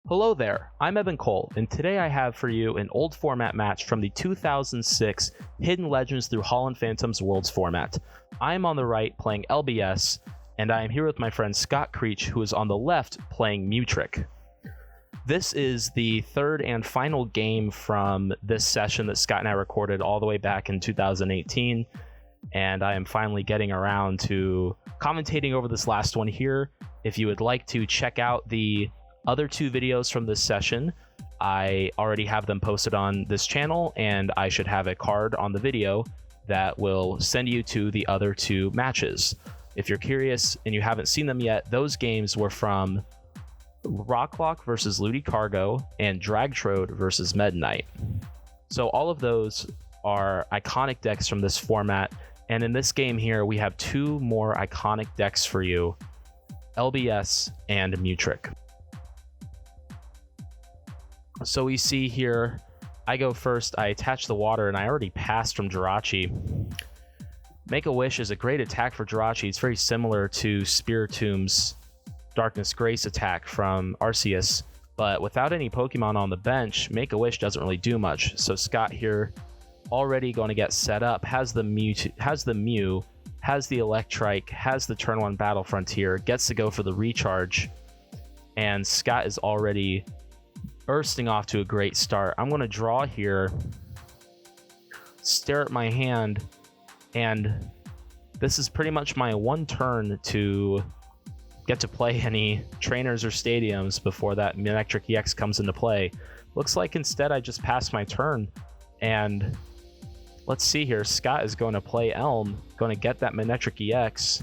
Hello there, I'm Evan Cole, and today I have for you an old format match from the 2006 Hidden Legends through Holon Phantoms Worlds format. I am on the right playing LBS, and I am here with my friend Scott Creech, who is on the left playing Mewtric. This is the third and final game from this session that Scott and I recorded all the way back in 2018, and I am finally getting around to commentating over this last one here. If you would like to check out the other two videos from this session, I already have them posted on this channel, and I should have a card on the video that will send you to the other two matches. If you're curious and you haven't seen them yet, those games were from Rocklock versus Ludicargo and Dragtrode versus Mednite. So all of those are iconic decks from this format, and in this game here we have two more iconic decks for you, LBS and Mewtric. So we see here, I go first, I attach the water, and I already passed from Jirachi. Make-A-Wish is a great attack for Jirachi. It's very similar to Spiritom's Darkness Grace attack from Arceus, but without any Pokemon on the bench, Make-A-Wish doesn't really do much. So Scott here, already going to get set up, has the Mew, has the Electrike, has the turn 1 Battle Frontier, gets to go for the recharge, and Scott is already bursting off to a great start. I'm going to draw here, stare at my hand, and this is pretty much my one turn to get to play any trainers or stadiums before that Manectric EX comes into play. Looks like instead I just passed my turn, and let's see here, Scott is going to play Elm, going to get that Manectric EX.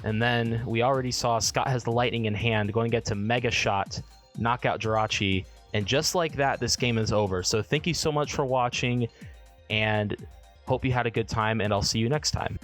And then we already saw Scott has the Lightning in hand, going to get to Mega Shot, knock out Jirachi, and just like that, this game is over. So thank you so much for watching, and hope you had a good time, and I'll see you next time.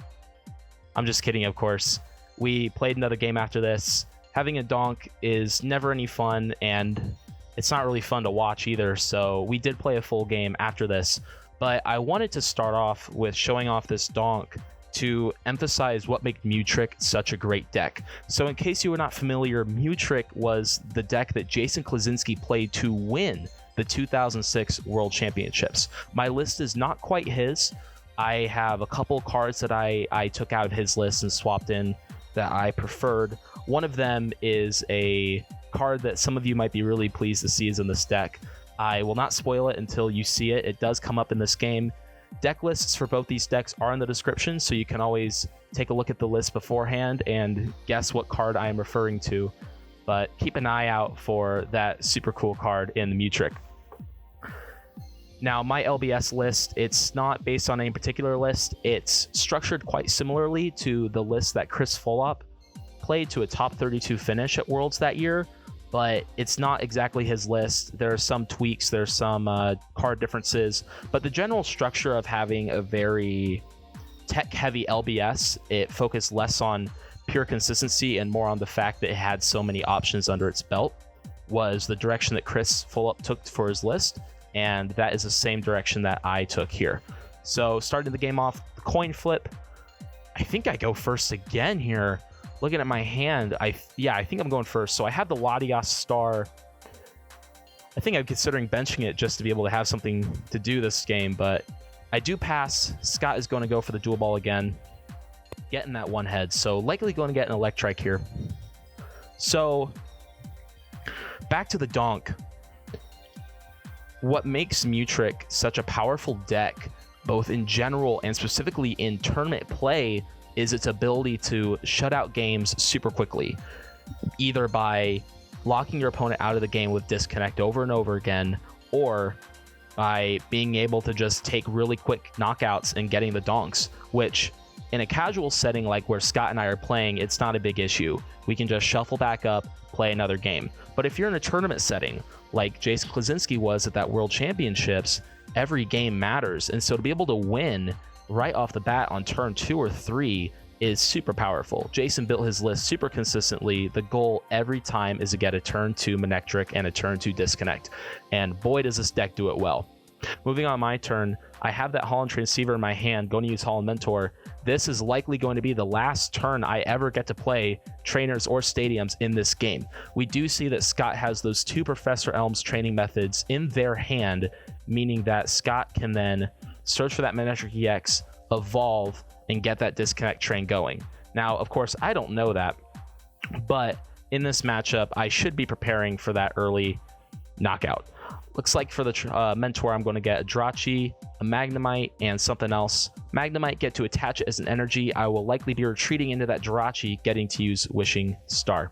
I'm just kidding, of course. We played another game after this. Having a donk is never any fun, and it's not really fun to watch either, so we did play a full game after this. But I wanted to start off with showing off this donk to emphasize what makes Mewtric such a great deck. So in case you were not familiar, Mewtric was the deck that Jason Klaczynski played to win the 2006 World Championships. My list is not quite his. I have a couple cards that I took out of his list and swapped in that I preferred. One of them is a card that some of you might be really pleased to see is in this deck. I will not spoil it until you see it. It does come up in this game. Deck lists for both these decks are in the description, so you can always take a look at the list beforehand and guess what card I am referring to. But keep an eye out for that super cool card in the Mewtric. Now, my LBS list, it's not based on any particular list. It's structured quite similarly to the list that Chris Fulop played to a top 32 finish at Worlds that year, but it's not exactly his list. There are some tweaks, there's some card differences, but the general structure of having a very tech-heavy LBS, it focused less on pure consistency and more on the fact that it had so many options under its belt, was the direction that Chris Fulop took for his list, and that is the same direction that I took here. So starting the game off, the coin flip, I think I go first again here. Looking at my hand, I think I'm going first. So I have the Latias Star. I think I'm considering benching it just to be able to have something to do this game, but I do pass. Scott is going to go for the dual ball again, getting that one head. So likely going to get an Electrike here. So back to the donk. What makes Mewtric such a powerful deck, both in general and specifically in tournament play, is its ability to shut out games super quickly, either by locking your opponent out of the game with disconnect over and over again, or by being able to just take really quick knockouts and getting the donks, which in a casual setting like where Scott and I are playing, it's not a big issue. We can just shuffle back up, play another game. But if you're in a tournament setting, like Jason Klaczynski was at that World Championships, every game matters, and so to be able to win right off the bat on turn 2 or 3 is super powerful. Jason built his list super consistently. The goal every time is to get a turn 2 Manectric and a turn 2 disconnect, and boy does this deck do it well. Moving on my turn, I have that Holon Transceiver in my hand, going to use Holon Mentor. This is likely going to be the last turn I ever get to play trainers or stadiums in this game. We do see that Scott has those 2 Professor Elm's training methods in their hand, meaning that Scott can then search for that Manectric EX, evolve, and get that disconnect train going. Now, of course, I don't know that, but in this matchup, I should be preparing for that early knockout. Looks like for the Mentor, I'm going to get a Jirachi, a Magnemite, and something else. Magnemite, get to attach it as an energy. I will likely be retreating into that Jirachi, getting to use Wishing Star.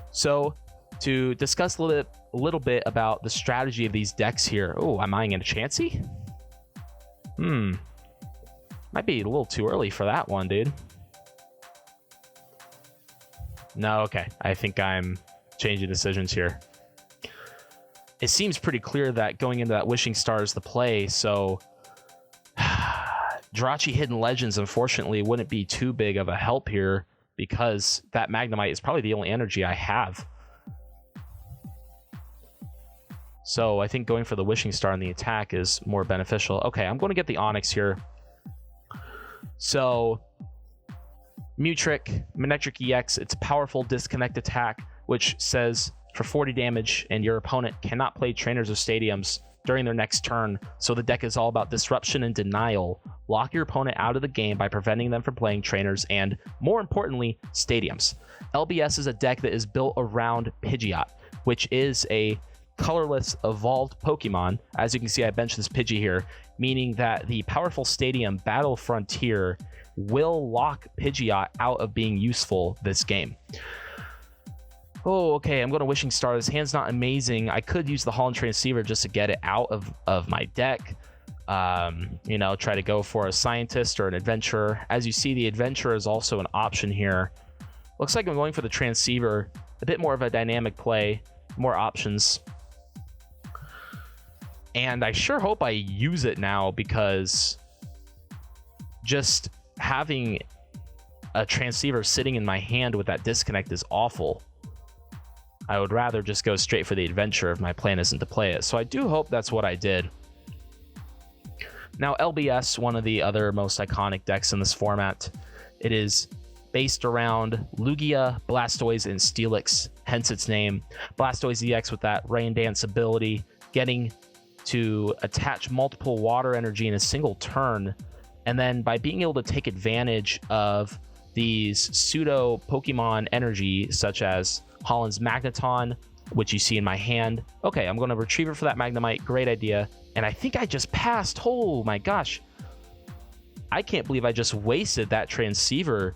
So, to discuss a little bit about the strategy of these decks here. Oh, I'm eyeing in a Chansey? Might be a little too early for that one, dude. No, okay. I think I'm changing decisions here. It seems pretty clear that going into that Wishing Star is the play, so Jirachi Hidden Legends, unfortunately, wouldn't be too big of a help here because that Magnemite is probably the only energy I have. So I think going for the Wishing Star in the attack is more beneficial. Okay, I'm going to get the Onix here. So Mewtric, Manectric EX, it's a powerful disconnect attack, which says for 40 damage, and your opponent cannot play trainers or stadiums during their next turn, so the deck is all about disruption and denial. Lock your opponent out of the game by preventing them from playing trainers and, more importantly, stadiums. LBS is a deck that is built around Pidgeot, which is a colorless evolved Pokemon. As you can see, I benched this Pidgey here, meaning that the powerful stadium Battle Frontier will lock Pidgeot out of being useful this game. Oh, okay, I'm going to Wishing Star. This hand's not amazing. I could use the Holon Transceiver just to get it out of my deck. You know, try to go for a Scientist or an Adventurer. As you see, the Adventurer is also an option here. Looks like I'm going for the Transceiver. A bit more of a dynamic play, more options. And I sure hope I use it now, because just having a Transceiver sitting in my hand with that disconnect is awful. I would rather just go straight for the Adventurer if my plan isn't to play it. So I do hope that's what I did. Now, LBS, one of the other most iconic decks in this format. It is based around Lugia, Blastoise, and Steelix, hence its name. Blastoise DX with that Rain Dance ability, getting to attach multiple water energy in a single turn. And then by being able to take advantage of these pseudo Pokemon energy, such as Holon's Magneton, which you see in my hand. Okay, I'm going to retrieve it for that Magnemite. Great idea. And I think I just passed. Oh my gosh. I can't believe I just wasted that Transceiver.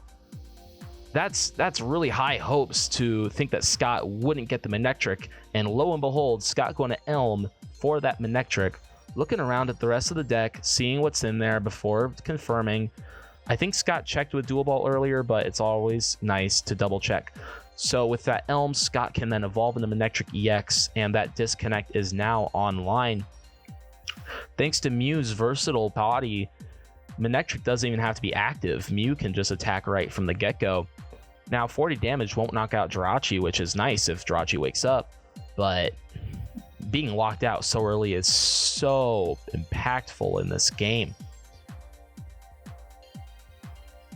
That's really high hopes to think that Scott wouldn't get the Manectric. And lo and behold, Scott going to Elm for that Manectric. Looking around at the rest of the deck, seeing what's in there before confirming. I think Scott checked with Dual Ball earlier, but it's always nice to double check. So with that Elm, Scott can then evolve into Manectric EX, and that disconnect is now online. Thanks to Mew's versatile body, Manectric doesn't even have to be active. Mew can just attack right from the get-go. Now, 40 damage won't knock out Jirachi, which is nice if Jirachi wakes up, but being locked out so early is so impactful in this game.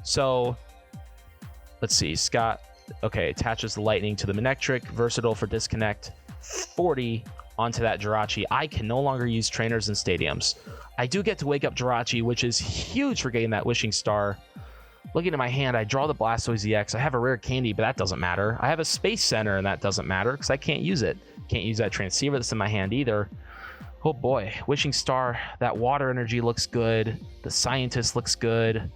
So, let's see, Scott, okay, attaches the lightning to the Manectric, versatile for disconnect, 40 onto that Jirachi. I can no longer use trainers and stadiums. I do get to wake up Jirachi, which is huge for getting that Wishing Star. Looking at my hand, I draw the Blastoise EX. I have a rare candy, but that doesn't matter. I have a Space Center, and that doesn't matter because I can't use it. Can't use that Transceiver that's in my hand either. Oh boy, Wishing Star, that water energy looks good. The Scientist looks good.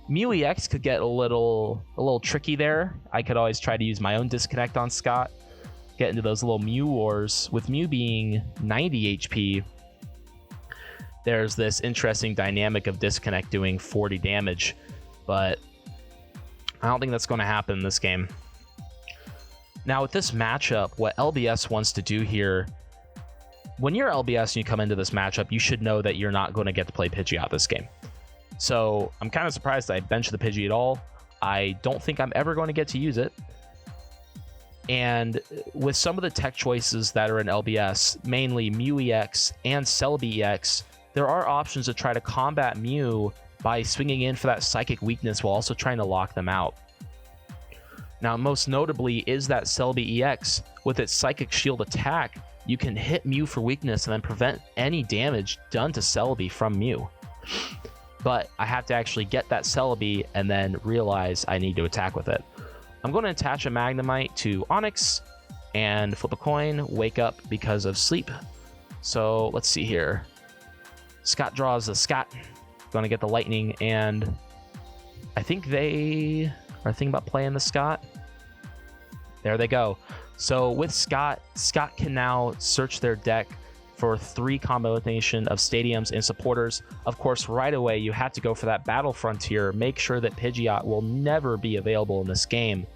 Mew EX could get a little tricky there. I could always try to use my own disconnect on Scott. Get into those little Mew wars. With Mew being 90 HP, there's this interesting dynamic of disconnect doing 40 damage. But I don't think that's going to happen in this game. Now with this matchup, what LBS wants to do here, when you're LBS and you come into this matchup, you should know that you're not going to get to play Pidgeot this game. So I'm kind of surprised I benched the Pidgey at all. I don't think I'm ever going to get to use it. And with some of the tech choices that are in LBS, mainly Mew EX and Celebi EX, there are options to try to combat Mew by swinging in for that psychic weakness while also trying to lock them out. Now, most notably is that Celebi EX. With its psychic shield attack, you can hit Mew for weakness and then prevent any damage done to Celebi from Mew. But I have to actually get that Celebi and then realize I need to attack with it. I'm going to attach a Magnemite to Onix and flip a coin, wake up because of sleep. So let's see here. Scott draws the Scott. Going to get the Lightning, and I think they are thinking about playing the Scott. There they go. So with Scott can now search their deck for 3 combination of stadiums and supporters. Of course, right away, you have to go for that Battle Frontier. Make sure that Pidgeot will never be available in this game.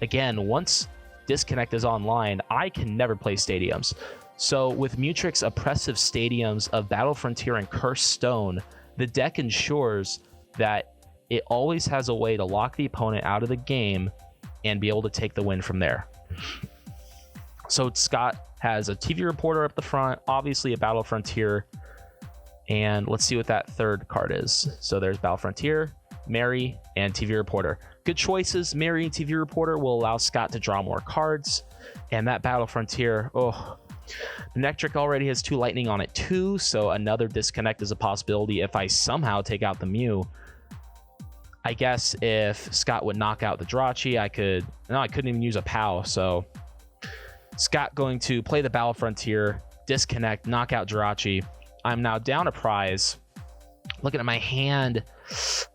Again, once Disconnect is online, I can never play stadiums. So with Mewtric's oppressive stadiums of Battle Frontier and Cursed Stone, the deck ensures that it always has a way to lock the opponent out of the game and be able to take the win from there. So Scott has a TV Reporter up the front, obviously a Battle Frontier, and let's see what that third card is. So there's Battle Frontier, Mary, and TV Reporter. Good choices. Mary and TV Reporter will allow Scott to draw more cards, and that Battle Frontier, oh, Manectric already has 2 Lightning on it too, so another Disconnect is a possibility if I somehow take out the Mew. I guess if Scott would knock out the Jirachi, I couldn't even use a POW, so Scott going to play the Battle Frontier, Disconnect, knock out Jirachi. I'm now down a prize. Looking at my hand,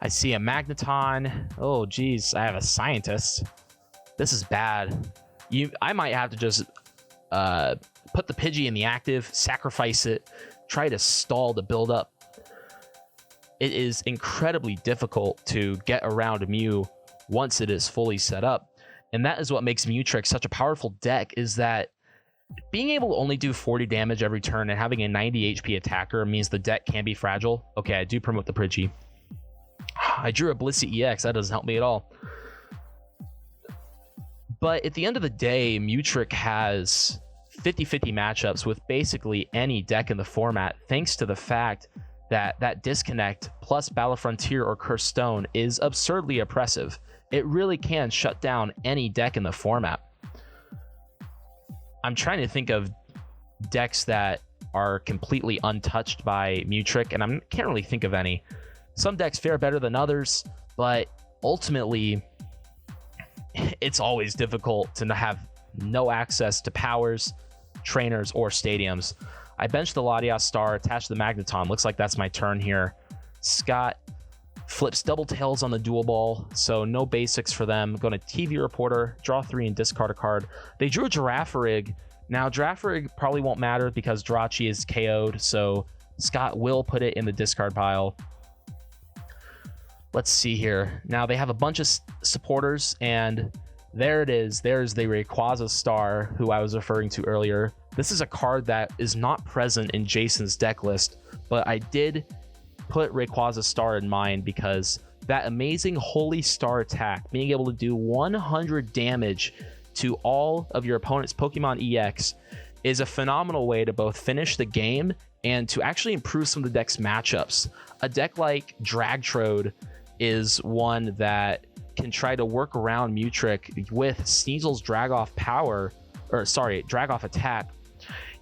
I see a Magneton. Oh, geez, I have a Scientist. This is bad. I might have to just put the Pidgey in the active, sacrifice it, try to stall the build up. It is incredibly difficult to get around Mew once it is fully set up. And that is what makes Mewtric such a powerful deck, is that being able to only do 40 damage every turn and having a 90 HP attacker means the deck can be fragile. Okay, I do promote the Pidgey. I drew a Blissey EX. That doesn't help me at all. But at the end of the day, Mewtric has 50-50 matchups with basically any deck in the format, thanks to the fact that Disconnect plus Battle Frontier or Cursed Stone is absurdly oppressive. It really can shut down any deck in the format. I'm trying to think of decks that are completely untouched by Mewtric, and I can't really think of any. Some decks fare better than others, but ultimately, it's always difficult to have no access to powers, trainers, or stadiums. I benched the Latias Star, attached the Magneton. Looks like that's my turn here. Scott flips double tails on the dual ball, so no basics for them. Going to TV Reporter, draw 3 and discard a card. They drew a Girafarig. Now, Girafarig probably won't matter because Jirachi is KO'd, so Scott will put it in the discard pile. Let's see here. Now, they have a bunch of supporters, and there it is. There's the Rayquaza Star, who I was referring to earlier. This is a card that is not present in Jason's deck list, but I did put Rayquaza Star in mind because that amazing Holy Star attack, being able to do 100 damage to all of your opponent's Pokemon EX, is a phenomenal way to both finish the game and to actually improve some of the deck's matchups. A deck like Dragtrode is one that can try to work around Mewtric with Sneasel's Drag-Off attack.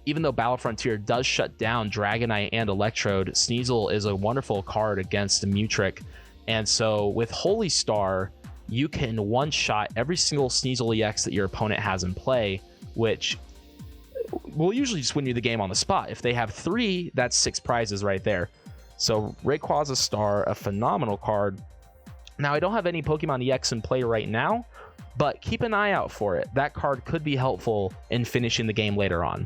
Even though Battle Frontier does shut down Dragonite and Electrode, Sneasel is a wonderful card against the Mewtric. And so with Holy Star, you can one-shot every single Sneasel EX that your opponent has in play, which will usually just win you the game on the spot. If they have 3, that's 6 prizes right there. So Rayquaza Star, a phenomenal card. Now, I don't have any Pokemon EX in play right now, but keep an eye out for it. That card could be helpful in finishing the game later on.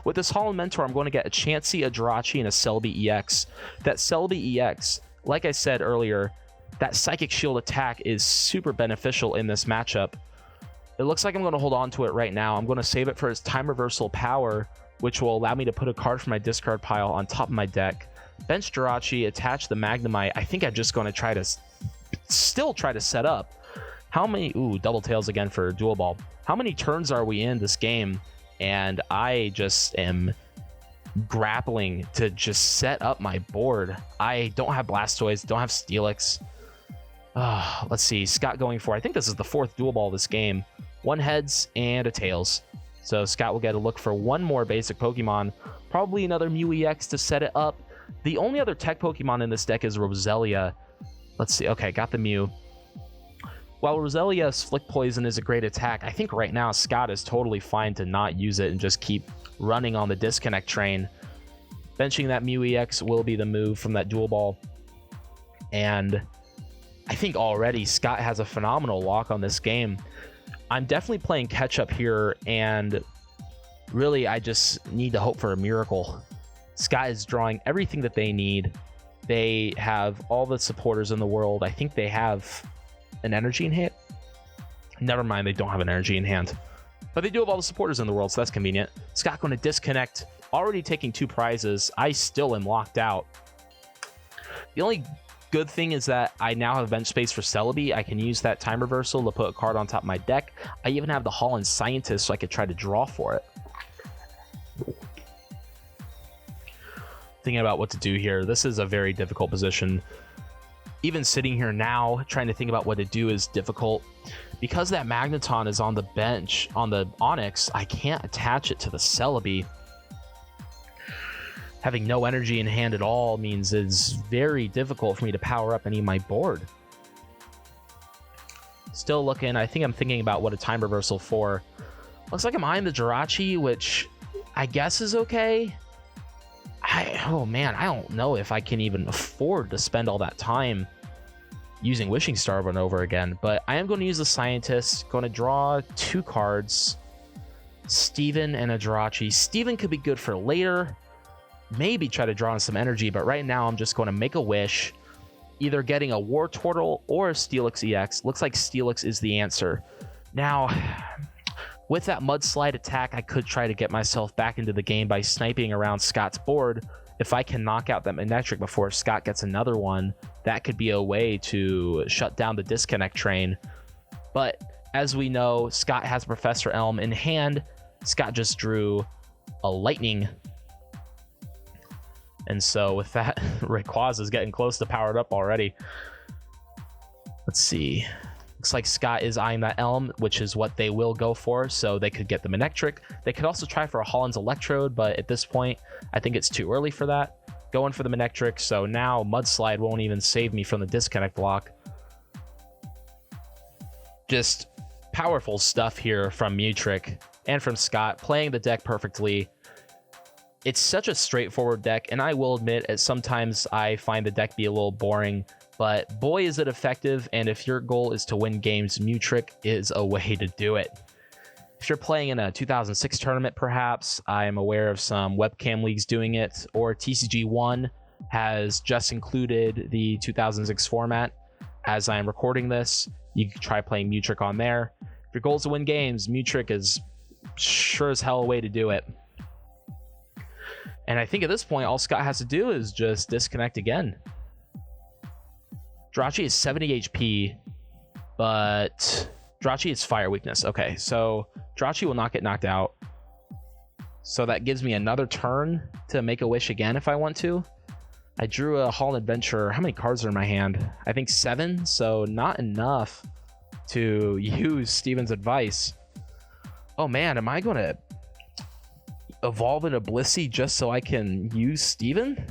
With this Holon Mentor, I'm going to get a Chansey, a Jirachi, and a Celebi EX. That Celebi EX, like I said earlier, that Psychic Shield attack is super beneficial in this matchup. It looks like I'm going to hold on to it right now. I'm going to save it for its Time Reversal power, which will allow me to put a card from my discard pile on top of my deck. Bench Jirachi, attach the Magnemite. I think I'm just going to still try to set up. How many... Ooh, double tails again for dual ball. How many turns are we in this game? And I just am grappling to just set up my board. I don't have Blastoise, don't have Steelix. Let's see, Scott going for, I think this is the 4th dual ball of this game. 1 heads and a tails. So Scott will get a look for 1 more basic Pokemon. Probably another Mew EX to set it up. The only other tech Pokemon in this deck is Roselia. Let's see, okay, got the Mew. While Roselia's Flick Poison is a great attack, I think right now Scott is totally fine to not use it and just keep running on the disconnect train. Benching that Mew EX will be the move from that dual ball. And I think already Scott has a phenomenal lock on this game. I'm definitely playing catch up here, and really I just need to hope for a miracle. Scott is drawing everything that they need. They have all the supporters in the world. I think they have an energy in hand. Never mind, they don't have an energy in hand. But they do have all the supporters in the world, so that's convenient. Scott going to disconnect. Already taking 2 prizes. I still am locked out. The only good thing is that I now have bench space for Celebi. I can use that time reversal to put a card on top of my deck. I even have the Holon Scientist, so I could try to draw for it. Thinking about what to do here. This is a very difficult position. Even sitting here now, trying to think about what to do is difficult. Because that Magneton is on the bench, on the Onix, I can't attach it to the Celebi. Having no energy in hand at all means it's very difficult for me to power up any of my board. Still looking, I think I'm thinking about what a time reversal for. Looks like I'm eyeing the Jirachi, which I guess is okay. Oh man, I don't know if I can even afford to spend all that time using Wishing Star over and over again, but I am going to use the Scientist. Going to draw 2 cards, Steven and a Jirachi. Steven could be good for later, maybe try to draw in some energy, but right now I'm just going to make a wish, either getting a Wartortle or a Steelix EX. Looks like Steelix is the answer. Now, with that Mudslide attack, I could try to get myself back into the game by sniping around Scott's board. If I can knock out that Manectric before Scott gets another one, that could be a way to shut down the disconnect train. But as we know, Scott has Professor Elm in hand. Scott just drew a Lightning. And so with that, Rayquaza is getting close to powered up already. Let's see. Looks like Scott is eyeing that Elm, which is what they will go for, so they could get the Manectric. They could also try for a Holland's Electrode, but at this point, I think it's too early for that. Going for the Manectric, so now Mudslide won't even save me from the disconnect block. Just powerful stuff here from Mewtric and from Scott, playing the deck perfectly. It's such a straightforward deck, and I will admit, sometimes I find the deck be a little boring, but boy is it effective, and if your goal is to win games, Mewtric is a way to do it. If you're playing in a 2006 tournament, perhaps, I am aware of some webcam leagues doing it, or TCG1 has just included the 2006 format. As I am recording this, you can try playing Mewtric on there. If your goal is to win games, Mewtric is sure as hell a way to do it. And I think at this point, all Scott has to do is just disconnect again. Jirachi is 70 HP, but Jirachi is fire weakness. Okay, so Jirachi will not get knocked out. So that gives me another turn to make a wish again if I want to. I drew a Holon Adventurer. How many cards are in my hand? I think 7, so not enough to use Steven's advice. Oh man, am I going to evolve into Blissey just so I can use Steven?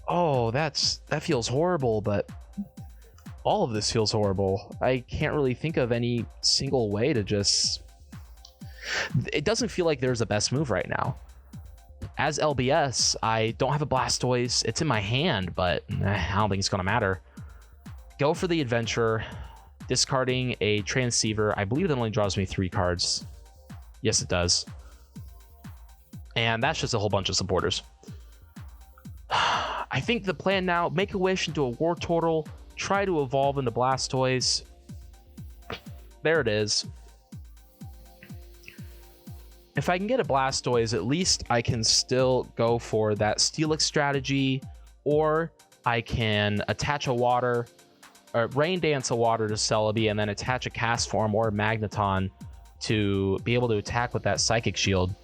Oh, that feels horrible, but all of this feels horrible. I can't really think of any single way to just... It doesn't feel like there's a best move right now. As LBS, I don't have a Blastoise. It's in my hand, but I don't think it's going to matter. Go for the Adventurer, discarding a Transceiver. I believe it only draws me 3 cards. Yes, it does. And that's just a whole bunch of supporters. I think the plan now, make a wish into a Wartortle, try to evolve into Blastoise. There it is. If I can get a Blastoise, at least I can still go for that Steelix strategy, or I can attach a water, Rain Dance a water to Celebi, and then attach a Castform or a Magneton to be able to attack with that Psychic Shield.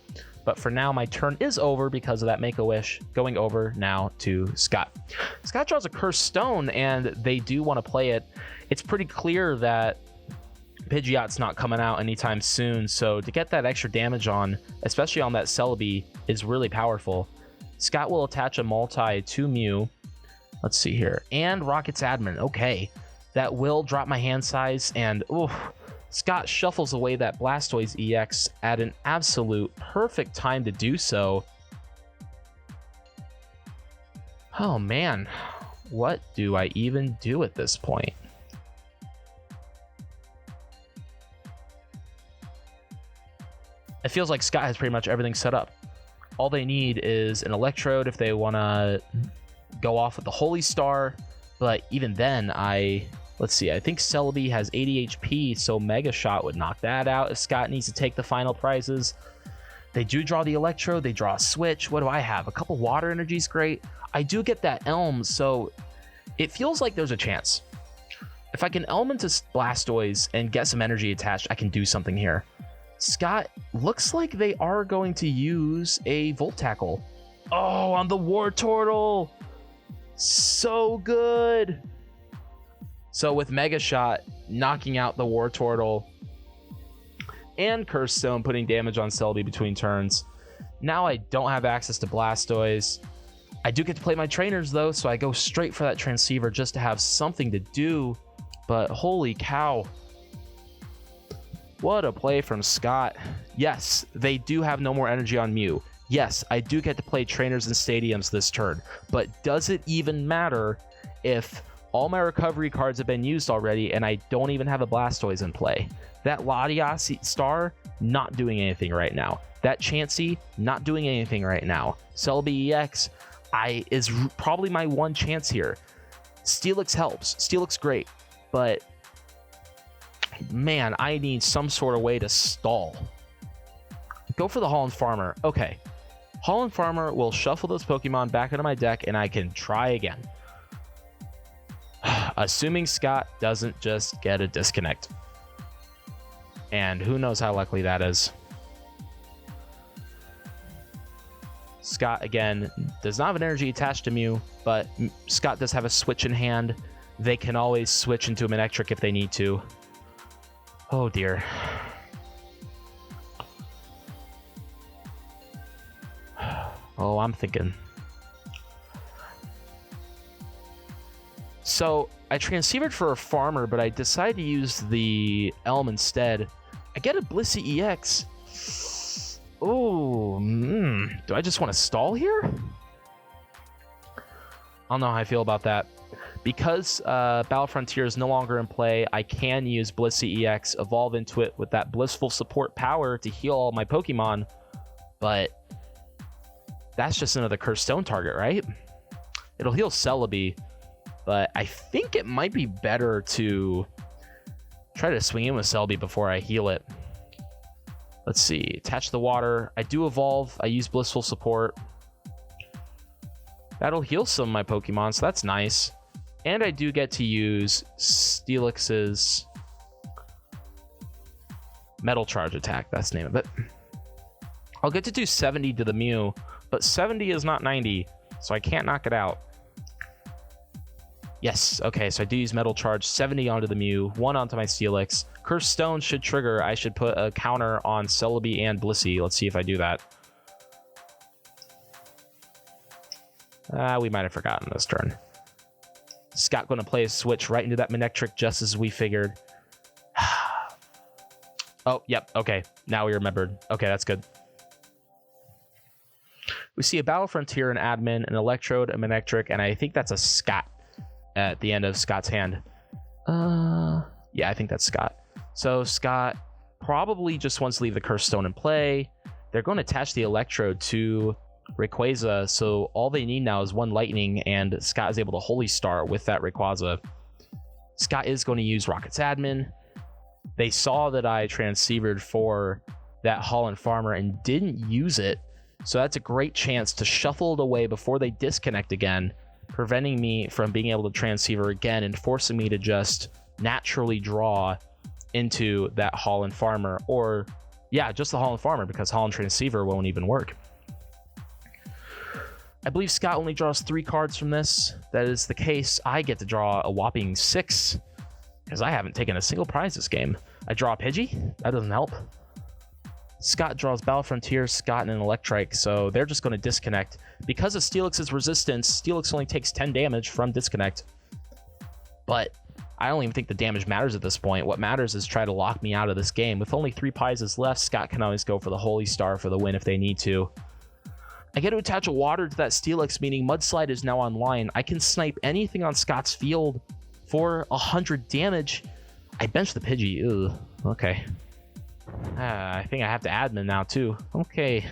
But for now, my turn is over because of that Make-A-Wish. Going over now to Scott. Scott draws a Cursed Stone, and they do want to play it. It's pretty clear that Pidgeot's not coming out anytime soon, so to get that extra damage on, especially on that Celebi, is really powerful. Scott will attach a multi to Mew. Let's see here. And Rocket's Admin. Okay. That will drop my hand size, and oof. Scott shuffles away that Blastoise EX at an absolute perfect time to do so. Oh man, what do I even do at this point? It feels like Scott has pretty much everything set up. All they need is an Electrode if they want to go off with the Holy Star, but even then, let's see, I think Celebi has 80 HP, so Mega Shot would knock that out if Scott needs to take the final prizes. They do draw the Electrode, they draw a Switch. What do I have? A couple Water Energies, great. I do get that Elm, so it feels like there's a chance. If I can Elm into Blastoise and get some energy attached, I can do something here. Scott looks like they are going to use a Volt Tackle. Oh, on the Wartortle! So good! So with Mega Shot knocking out the Wartortle and Cursed Stone putting damage on Celebi between turns, now I don't have access to Blastoise. I do get to play my trainers though, so I go straight for that Transceiver just to have something to do. But holy cow. What a play from Scott. Yes, they do have no more energy on Mew. Yes, I do get to play trainers and stadiums this turn. But does it even matter if all my recovery cards have been used already and I don't even have a Blastoise in play? That Latias Star, not doing anything right now. That Chansey, not doing anything right now. Celebi EX is probably my one chance here. Steelix helps. Steelix great. But man, I need some sort of way to stall. Go for the Holon Farmer. Okay. Holon Farmer will shuffle those Pokemon back into my deck and I can try again. Assuming Scott doesn't just get a disconnect. And who knows how likely that is. Scott, again, does not have an energy attached to Mew, but Scott does have a Switch in hand. They can always switch into a Manectric if they need to. Oh dear. Oh, I'm thinking. So I transceivered for a Farmer, but I decided to use the Elm instead. I get a Blissey EX. Oh, do I just want to stall here? I don't know how I feel about that. Because Battle Frontier is no longer in play, I can use Blissey EX, evolve into it with that Blissful Support power to heal all my Pokemon. But that's just another Cursed Stone target, right? It'll heal Celebi, but I think it might be better to try to swing in with Celebi before I heal it. Let's see. Attach the water. I do evolve. I use Blissful Support. That'll heal some of my Pokemon, so that's nice. And I do get to use Steelix's Metal Charge attack. That's the name of it. I'll get to do 70 to the Mew, but 70 is not 90, so I can't knock it out. Yes, okay, so I do use Metal Charge, 70 onto the Mew, 1 onto my Steelix. Cursed Stone should trigger. I should put a counter on Celebi and Blissey. Let's see if I do that. We might have forgotten this turn. Scott going to play a switch right into that Manectric just as we figured. Oh, yep, okay. Now we remembered. Okay, that's good. We see a Battle Frontier, an Admin, an Electrode, a Manectric, and I think that's a Scott at the end of Scott's hand. Yeah, I think that's Scott. So Scott probably just wants to leave the Cursed Stone in play. They're going to attach the Electrode to Rayquaza, so all they need now is one Lightning, and Scott is able to Holy Star with that Rayquaza. Scott is going to use Rocket's Admin. They saw that I transceivered for that Holon Farmer and didn't use it, so that's a great chance to shuffle it away before they disconnect again. preventing me from being able to Transceiver again and forcing me to just naturally draw into that Holon Farmer, or yeah, just the Holon Farmer, because Holon Transceiver won't even work. I believe Scott only draws 3 cards from this. That is the case. I get to draw a whopping 6 because I haven't taken a single prize this game. I draw a Pidgey. That doesn't help. Scott draws Battle Frontier, Scott, and an Electrike, so they're just going to disconnect. Because of Steelix's resistance, Steelix only takes 10 damage from disconnect. But I don't even think the damage matters at this point. What matters is try to lock me out of this game. With only 3 prizes left, Scott can always go for the Holy Star for the win if they need to. I get to attach a water to that Steelix, meaning Mudslide is now online. I can snipe anything on Scott's field for 100 damage. I bench the Pidgey. Ugh. Okay. I think I have to admin now too. Okay.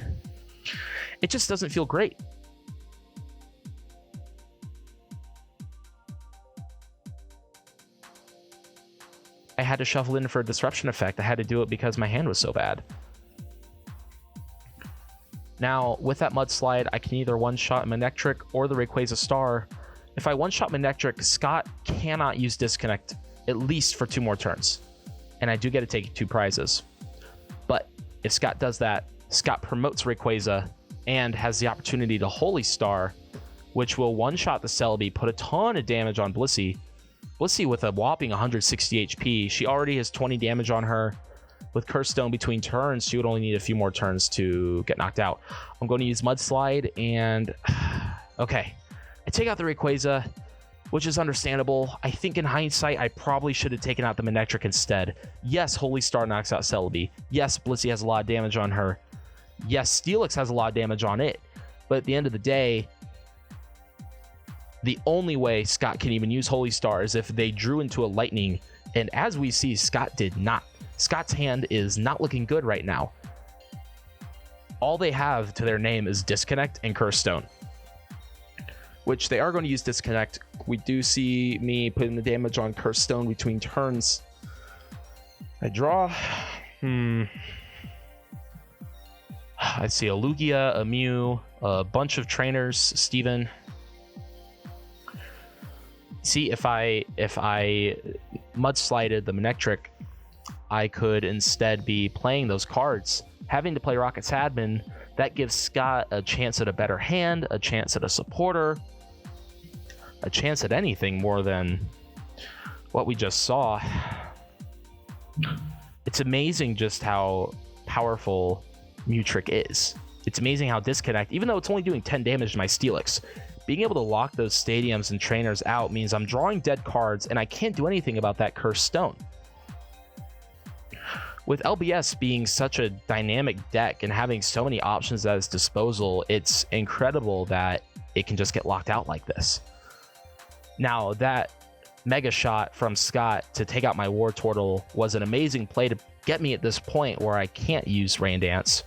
It just doesn't feel great. I had to shuffle in for a disruption effect. I had to do it because my hand was so bad. Now, with that Mudslide, I can either one-shot Manectric or the Rayquaza Star. If I one-shot Manectric, Scott cannot use Disconnect, at least for 2 more turns. And I do get to take 2 prizes. But if Scott does that, Scott promotes Rayquaza and has the opportunity to Holy Star, which will one-shot the Celebi, put a ton of damage on Blissey. Blissey with a whopping 160 HP. She already has 20 damage on her. With Curse Stone between turns, she would only need a few more turns to get knocked out. I'm going to use Mudslide and... okay. I take out the Rayquaza, which is understandable. I think in hindsight, I probably should have taken out the Manectric instead. Yes, Holy Star knocks out Celebi. Yes, Blissey has a lot of damage on her. Yes, Steelix has a lot of damage on it. But at the end of the day, the only way Scott can even use Holy Star is if they drew into a Lightning. And as we see, Scott did not. Scott's hand is not looking good right now. All they have to their name is Disconnect and Curse Stone, which they are going to use Disconnect. We do see me putting the damage on Curse Stone between turns. I draw. I see a Lugia, a Mew, a bunch of trainers, Steven. See, if I Mudslided the Manectric, I could instead be playing those cards. Having to play Rocket's admin, that gives Scott a chance at a better hand, a chance at a supporter, a chance at anything more than what we just saw. It's amazing just how powerful Mewtric is. It's amazing how Disconnect, even though it's only doing 10 damage to my Steelix, being able to lock those stadiums and trainers out means I'm drawing dead cards and I can't do anything about that Cursed Stone. With LBS being such a dynamic deck and having so many options at its disposal, it's incredible that it can just get locked out like this. Now, that Mega Shot from Scott to take out my Wartortle was an amazing play to get me at this point where I can't use Rain Dance.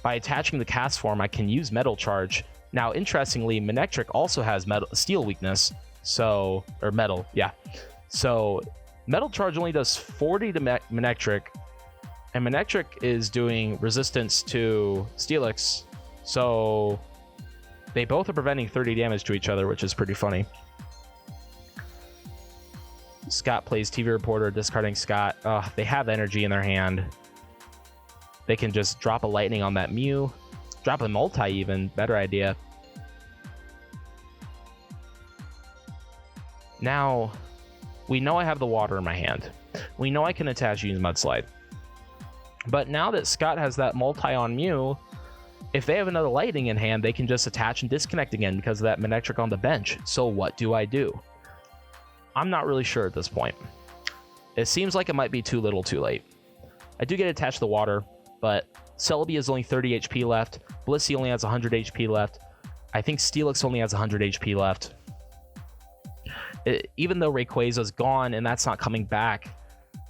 By attaching the Castform, I can use Metal Charge. Now, interestingly, Manectric also has Steel weakness, so... or Metal, yeah. So, Metal Charge only does 40 to Manectric, and Manectric is doing resistance to Steelix, so they both are preventing 30 damage to each other, which is pretty funny. Scott plays TV Reporter, discarding Scott. They have energy in their hand. They can just drop a Lightning on that Mew. Drop a Multi even, better idea. Now, we know I have the water in my hand. We know I can attach Use Mudslide. But now that Scott has that Multi on Mew, if they have another Lightning in hand, they can just attach and disconnect again because of that Manectric on the bench. So what do I do? I'm not really sure at this point. It seems like it might be too little too late. I do get attached to the water, but Celebi has only 30 HP left. Blissey only has 100 HP left. I think Steelix only has 100 HP left. Even though Rayquaza's gone and that's not coming back,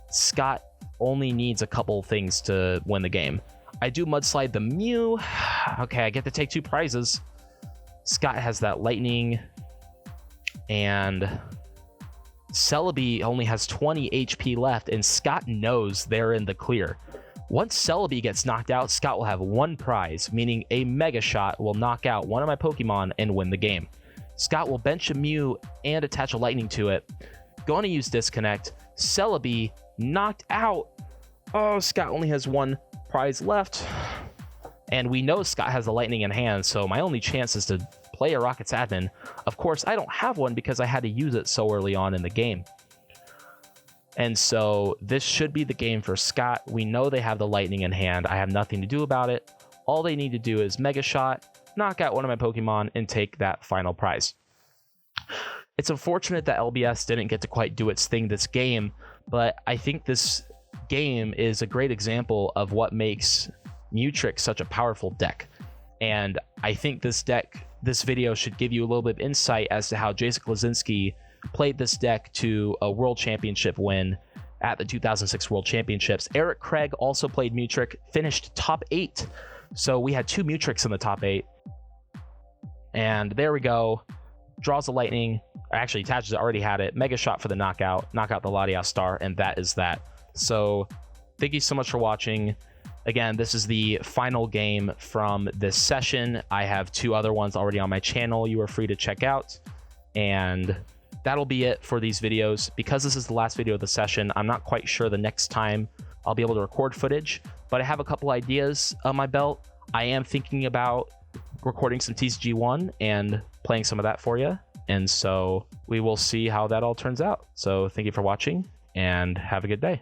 Scott only needs a couple things to win the game. I do Mudslide the Mew. Okay, I get to take 2 prizes. Scott has that Lightning, and Celebi only has 20 HP left, and Scott knows they're in the clear. Once Celebi gets knocked out, Scott will have 1 prize, meaning a Mega Shot will knock out one of my Pokemon and win the game. Scott will bench a Mew and attach a lightning to it. Going to use disconnect. Celebi knocked out. Oh, Scott only has one prize left. And we know Scott has the lightning in hand, so my only chance is to play a Rockets admin. Of course, I don't have one because I had to use it so early on in the game. And so this should be the game for Scott. We know they have the lightning in hand. I have nothing to do about it. All they need to do is Mega Shot, knock out one of my Pokemon, and take that final prize. It's unfortunate that LBS didn't get to quite do its thing this game, but I think this game is a great example of what makes Mewtric such a powerful deck. And I think this video should give you a little bit of insight as to how Jason Klaczynski played this deck to a World Championship win at the 2006 World Championships. Eric Craig also played Mewtric, finished top 8. So we had 2 Mewtrics in the top 8. And there we go. Draws the lightning. Actually, attaches it, already had it. Mega Shot for the knockout. Knock out the Latias Star, and that is that. So thank you so much for watching. Again, this is the final game from this session. I have 2 other ones already on my channel you are free to check out. And that'll be it for these videos. Because this is the last video of the session, I'm not quite sure the next time I'll be able to record footage, but I have a couple ideas on my belt. I am thinking about recording some TCG1 and playing some of that for you. And so we will see how that all turns out. So thank you for watching and have a good day.